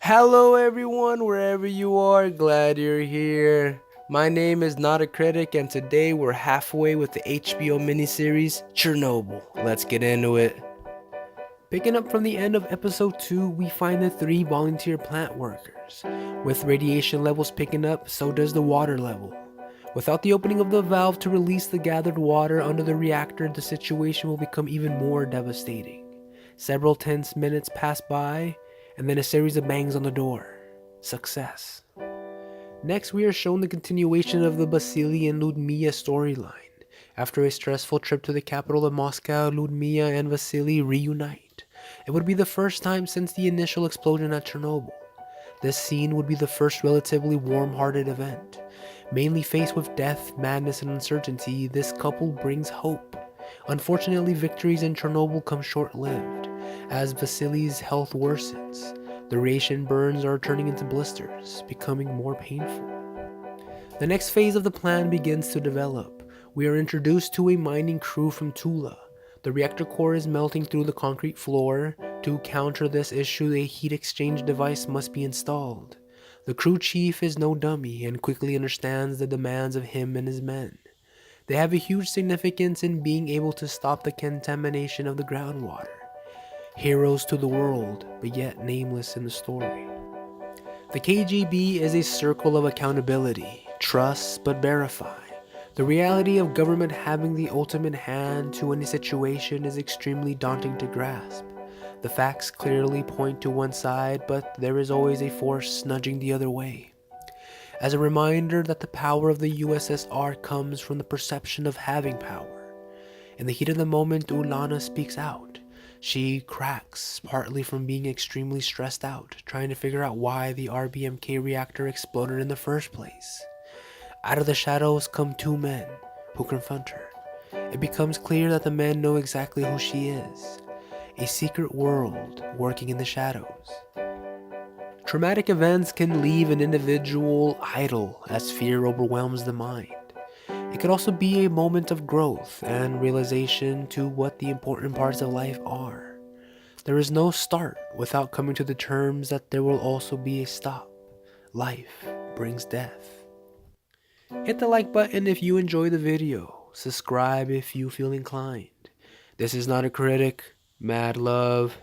Hello everyone, wherever you are, glad you're here. My name is Not-A-Critic and today we're halfway with the HBO miniseries Chernobyl. Let's get into it. Picking up from the end of episode 2, we find the 3 volunteer plant workers. With radiation levels picking up, so does the water level. Without the opening of the valve to release the gathered water under the reactor, the situation will become even more devastating. Several tense minutes pass by, and then a series of bangs on the door. Success. Next, we are shown the continuation of the Vasily and Lyudmilla storyline. After a stressful trip to the capital of Moscow, Lyudmilla and Vasily reunite. It would be the first time since the initial explosion at Chernobyl. This scene would be the first relatively warm-hearted event. Mainly faced with death, madness, and uncertainty, this couple brings hope. Unfortunately, victories in Chernobyl come short-lived. As Vasily's health worsens, the radiation burns are turning into blisters, becoming more painful. The next phase of the plan begins to develop. We are introduced to a mining crew from Tula. The reactor core is melting through the concrete floor. To counter this issue, a heat exchange device must be installed. The crew chief is no dummy and quickly understands the demands of him and his men. They have a huge significance in being able to stop the contamination of the groundwater. Heroes to the world, but yet nameless in the story. The KGB is a circle of accountability, trust but verify. The reality of government having the ultimate hand to any situation is extremely daunting to grasp. The facts clearly point to one side, but there is always a force nudging the other way. As a reminder that the power of the USSR comes from the perception of having power. In the heat of the moment, Ulana speaks out. She cracks, partly from being extremely stressed out, trying to figure out why the RBMK reactor exploded in the first place. Out of the shadows come 2 men, who confront her. It becomes clear that the men know exactly who she is. A secret world working in the shadows. Traumatic events can leave an individual idle as fear overwhelms the mind. It could also be a moment of growth and realization to what the important parts of life are. There is no start without coming to the terms that there will also be a stop. Life brings death. Hit the like button if you enjoy the video. Subscribe if you feel inclined. This is Not a Critic. Mad love.